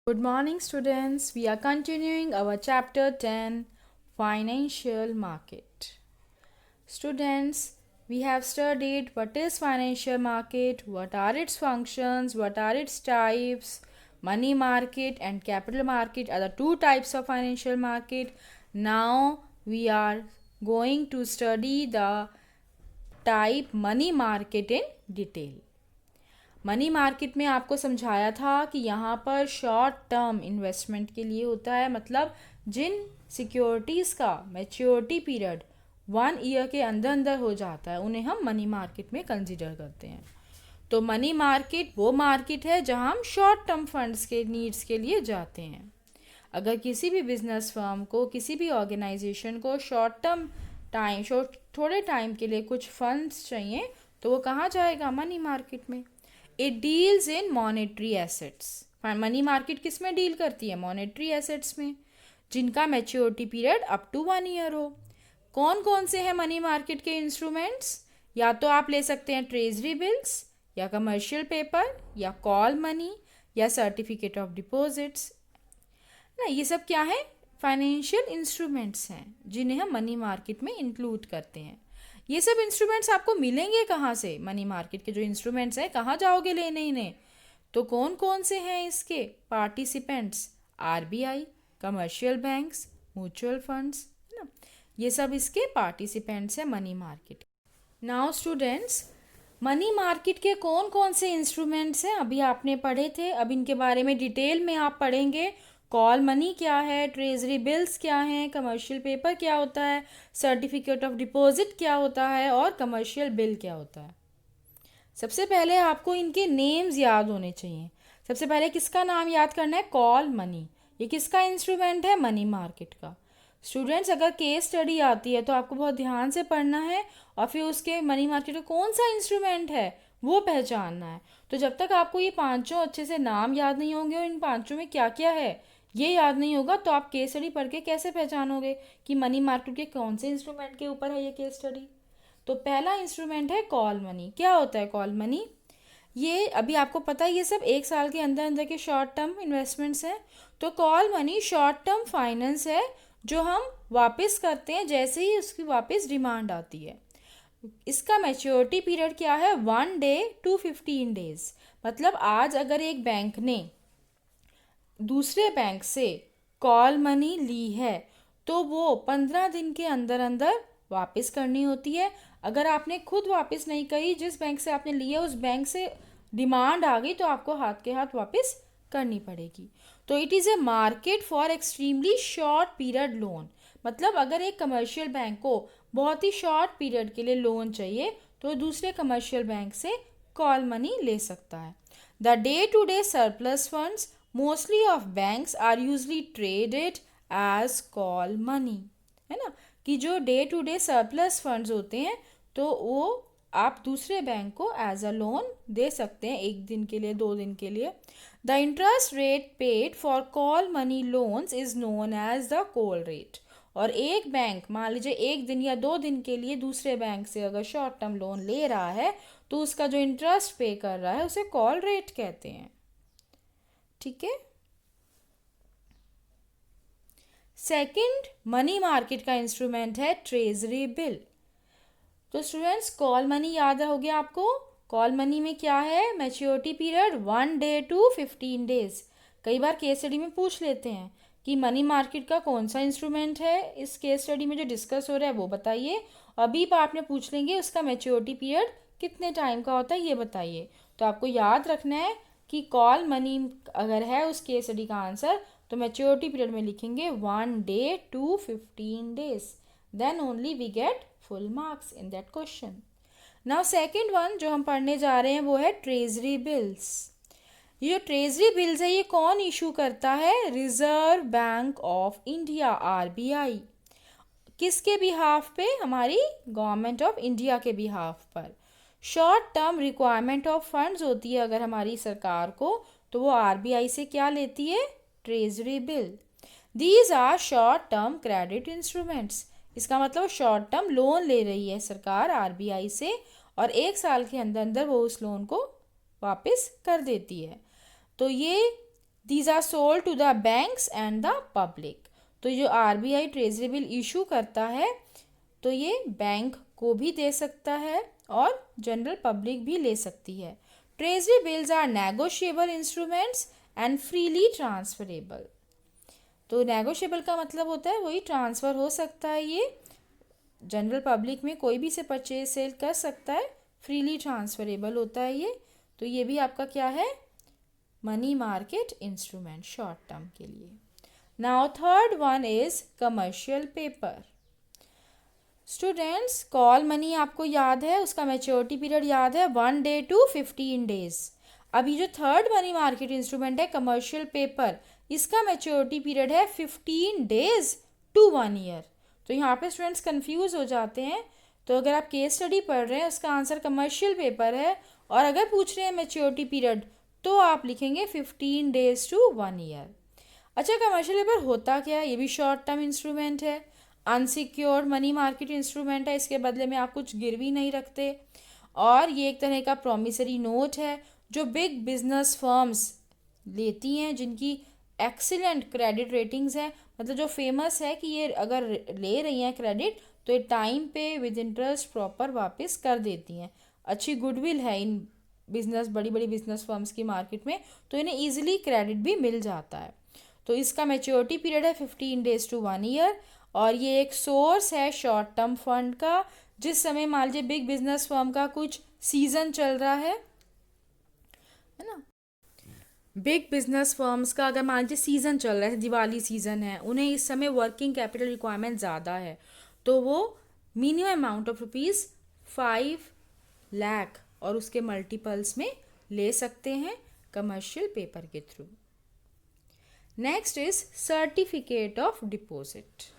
Good morning, students. We are continuing our chapter 10 Financial Market. Students, we have studied what is financial market, what are its functions, what are its types. Money market and capital market are the two types of financial market. Now we are going to study the type money market in detail. Money market में आपको समझाया था कि यहाँ पर short term investment के लिए होता है, मतलब जिन सिक्योरिटीज़ का मैच्योरिटी पीरियड 1 ईयर के अंदर अंदर हो जाता है उन्हें हम मनी मार्केट में कंसिडर करते हैं। तो मनी मार्केट वो मार्केट है जहाँ हम शॉर्ट टर्म फंड्स के नीड्स के लिए जाते हैं। अगर किसी भी बिजनेस फर्म को, किसी भी ऑर्गेनाइजेशन को थोड़े टाइम के लिए कुछ फंड्स चाहिए तो वो कहाँ जाएगा? मनी मार्केट में। It deals in monetary assets. Money market किस में डील करती है? मॉनेटरी एसेट्स में, जिनका maturity period up to 1 year हो। कौन कौन से हैं मनी मार्केट के इंस्ट्रूमेंट्स? या तो आप ले सकते हैं ट्रेजरी बिल्स, या कमर्शियल पेपर, या कॉल मनी, या सर्टिफिकेट ऑफ डिपॉजिट्स ना। ये सब क्या है? फाइनेंशियल इंस्ट्रूमेंट्स हैं जिन्हें हम मनी मार्केट में इंक्लूड करते हैं। ये सब इंस्ट्रूमेंट्स आपको मिलेंगे कहाँ से? मनी मार्केट के जो इंस्ट्रूमेंट्स हैं, कहाँ जाओगे लेने इन्हें? तो कौन कौन से हैं इसके participants? RBI, commercial banks, mutual funds, है ना। ये सब इसके पार्टिसिपेंट्स हैं money market. Now students, money market के कौन कौन से इंस्ट्रूमेंट्स हैं अभी आपने पढ़े थे, अब इनके बारे में डिटेल में आप पढ़ेंगे। कॉल मनी क्या है, ट्रेजरी बिल्स क्या हैं, कमर्शियल पेपर क्या होता है, सर्टिफिकेट ऑफ डिपॉजिट क्या होता है, और कमर्शियल बिल क्या होता है। सबसे पहले आपको इनके नेम्स याद होने चाहिए। सबसे पहले किसका नाम याद करना है? Call money. ये किसका इंस्ट्रूमेंट है? मनी मार्केट का। स्टूडेंट्स, अगर केस स्टडी आती है तो आपको बहुत ध्यान से पढ़ना है और फिर उसके मनी मार्केट का कौन सा इंस्ट्रूमेंट है वो पहचानना है। तो जब तक आपको ये पांचों अच्छे से नाम याद नहीं होंगे और इन पांचों में क्या क्या है ये याद नहीं होगा तो आप केस स्टडी पढ़ के कैसे पहचानोगे कि मनी मार्केट के कौन से इंस्ट्रूमेंट के ऊपर है ये केस स्टडी। तो पहला इंस्ट्रूमेंट है कॉल मनी। क्या होता है कॉल मनी? ये अभी आपको पता है, ये सब 1 साल के अंदर अंदर के शॉर्ट टर्म इन्वेस्टमेंट्स हैं। तो call money short term finance है जो हम वापस करते हैं जैसे ही उसकी वापस डिमांड आती है। इसका मैच्योरिटी पीरियड क्या है? 1 डे टू 15 डेज। मतलब आज अगर एक बैंक ने दूसरे बैंक से कॉल मनी ली है तो वो 15 दिन के अंदर अंदर वापस करनी होती है। अगर आपने खुद वापस नहीं करी, जिस बैंक से आपने लिया उस बैंक से डिमांड आ गई तो आपको हाथ के हाथ वापस करनी पड़ेगी। तो it is a market for extremely short period loan. मतलब अगर एक कमर्शियल बैंक को बहुत ही शॉर्ट पीरियड के लिए लोन चाहिए तो दूसरे कमर्शियल बैंक से कॉल मनी ले सकता है। The day to day surplus funds mostly of banks are usually traded as call money, है ना। कि जो day to day surplus funds होते हैं तो वो आप दूसरे बैंक को एज अ लोन दे सकते हैं 1 दिन के लिए, 2 दिन के लिए। The interest rate paid for call money loans is known as the call rate. और एक बैंक मान लीजिए 1 दिन या 2 दिन के लिए दूसरे बैंक से अगर शॉर्ट टर्म लोन ले रहा है तो उसका जो इंटरेस्ट पे कर रहा है उसे कॉल रेट कहते हैं। ठीक है। सेकंड मनी मार्केट का इंस्ट्रूमेंट है ट्रेजरी बिल। तो स्टूडेंट्स, कॉल मनी याद हो गया आपको। कॉल मनी में क्या है? Maturity period 1 day to 15 days. कई बार केस स्टडी में पूछ लेते हैं कि मनी मार्केट का कौन सा इंस्ट्रूमेंट है इस केस स्टडी में जो डिस्कस हो रहा है वो बताइए। अभी आपने पूछ लेंगे उसका मैच्योरिटी पीरियड कितने टाइम का होता है ये बताइए। तो आपको याद रखना है कि कॉल मनी अगर है उस केस स्टडी का आंसर तो मैच्योरिटी पीरियड में लिखेंगे 1 day to 15 days. Then only we get full marks in that question. Now second one जो हम पढ़ने जा रहे हैं वो है ट्रेजरी बिल्स। ये जो ट्रेजरी बिल्स है ये कौन इशू करता है? Reserve bank of India, RBI. किसके बिहाफ पे? हमारी गवर्नमेंट ऑफ इंडिया के बिहाफ पर। Short term requirement of funds होती है अगर हमारी सरकार को तो वो आरबीआई से क्या लेती है? Treasury bill. These are short term credit instruments. इसका मतलब शॉर्ट टर्म लोन ले रही है सरकार आरबीआई से और 1 साल के अंदर अंदर वो उस लोन को वापस कर देती है। तो ये these are sold to the banks and the public. तो जो आरबीआई ट्रेजरी बिल इशू करता है तो ये बैंक को भी दे सकता है और जनरल पब्लिक भी ले सकती है। Treasury bills are negotiable instruments and freely transferable. तो नेगोशिएबल का मतलब होता है वही ट्रांसफ़र हो सकता है, ये जनरल पब्लिक में कोई भी से परचेज सेल कर सकता है, फ्रीली ट्रांसफरेबल होता है ये। तो ये भी आपका क्या है, money market instrument short term के लिए। Now third one is commercial paper. Students, call money आपको याद है, उसका मैच्योरिटी पीरियड याद है 1 day to 15 days। अभी जो थर्ड मनी मार्केट इंस्ट्रूमेंट है कमर्शियल पेपर, इसका मैच्योरिटी पीरियड है 15 days to 1 year। तो यहाँ पे स्टूडेंट्स कंफ्यूज हो जाते हैं। तो अगर आप केस स्टडी पढ़ रहे हैं उसका आंसर कमर्शियल पेपर है, और अगर पूछ रहे हैं मैच्योरिटी पीरियड तो आप लिखेंगे 15 days to 1 year। अच्छा, कमर्शियल पेपर होता क्या है? ये भी शॉर्ट टर्म इंस्ट्रूमेंट है, अनसिक्योर्ड मनी मार्केट इंस्ट्रूमेंट है, इसके बदले में आप कुछ गिरवी नहीं रखते, और ये एक तरह का प्रॉमिसरी नोट है जो बिग बिजनेस फर्म्स लेती हैं जिनकी एक्सीलेंट क्रेडिट रेटिंग्स है, मतलब जो फेमस है कि ये अगर ले रही हैं क्रेडिट तो ये टाइम पे विद इंटरेस्ट प्रॉपर वापस कर देती हैं। अच्छी गुडविल है इन बिजनेस, बड़ी बड़ी बिजनेस फर्म्स की मार्केट में, तो इन्हें ईजिली क्रेडिट भी मिल जाता है। तो इसका मैच्योरिटी पीरियड है 15 days to 1 year, और ये एक सोर्स है शॉर्ट टर्म फंड का। जिस समय मान लीजिए बिग बिजनेस फर्म का कुछ सीजन चल रहा है ना, बिग बिजनेस फर्म्स का अगर मान लीजिए सीज़न चल रहा है, दिवाली सीज़न है, उन्हें इस समय वर्किंग कैपिटल रिक्वायरमेंट ज़्यादा है, तो वो मिनिमम अमाउंट ऑफ ₹5 लाख और उसके मल्टीपल्स में ले सकते हैं कमर्शियल पेपर के through. Next is certificate of deposit.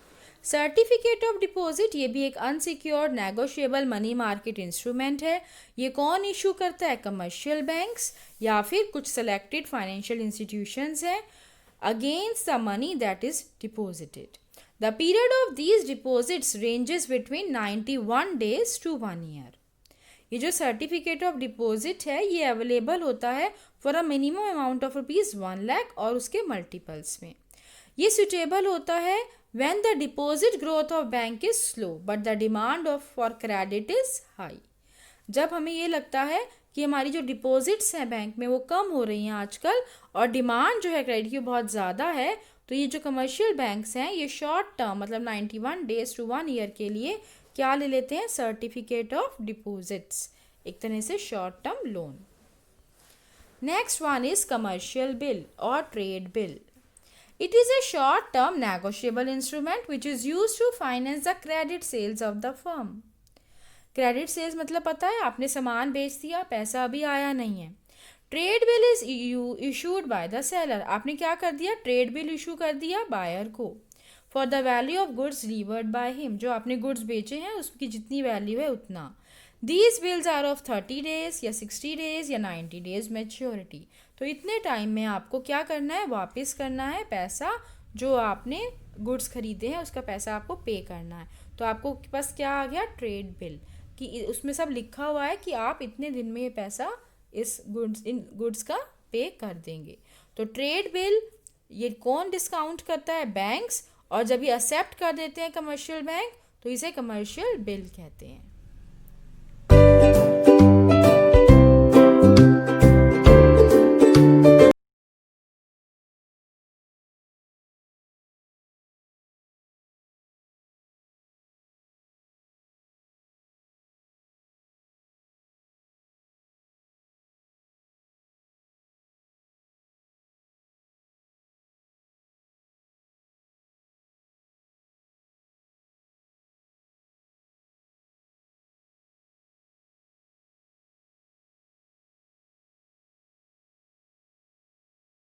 Certificate of deposit ये भी एक unsecured negotiable money market instrument है। ये कौन इशू करता है? कमर्शियल बैंक्स या फिर कुछ सेलेक्टेड फाइनेंशियल इंस्टीट्यूशंस हैं against the money that is deposited. The period of these deposits ranges between 91 days to 1 year। ये जो सर्टिफिकेट ऑफ डिपॉजिट है ये अवेलेबल होता है for a minimum amount of ₹1 lakh और उसके मल्टीपल्स में। ये सुटेबल होता है when the deposit growth of bank is slow but the demand of for credit is high। जब हमें ये लगता है कि हमारी जो डिपॉजिट्स हैं बैंक में वो कम हो रही हैं आजकल और डिमांड जो है क्रेडिट की बहुत ज़्यादा है, तो ये जो कमर्शियल बैंक्स हैं ये शॉर्ट टर्म मतलब 91 days to 1 year के लिए क्या ले लेते हैं? सर्टिफिकेट ऑफ डिपॉजिट्स, एक तरह से short term loan. Next one is commercial bill और trade bill. It is a short-term negotiable instrument which is used to finance the credit sales of the firm। Credit sales मतलब पता है, आपने सामान बेच दिया, पैसा अभी आया नहीं है। Trade bill is issued by the seller. आपने क्या कर दिया? ट्रेड बिल इशू कर दिया बायर को for the value of goods delivered by him. जो आपने गुड्स बेचे हैं उसकी जितनी वैल्यू है उतना। These bills are of 30 days या 60 days या 90 days मैच्योरिटी। तो इतने टाइम में आपको क्या करना है? वापस करना है पैसा जो आपने गुड्स खरीदे हैं, उसका पैसा आपको पे करना है। तो आपको पास क्या आ गया? ट्रेड बिल, कि उसमें सब लिखा हुआ है कि आप इतने दिन में ये पैसा इन गुड्स का पे कर देंगे। तो ट्रेड बिल ये कौन डिस्काउंट करता है? बैंक्स, और जब ये एक्सेप्ट कर देते हैं कमर्शियल बैंक तो इसे कमर्शियल बिल कहते हैं।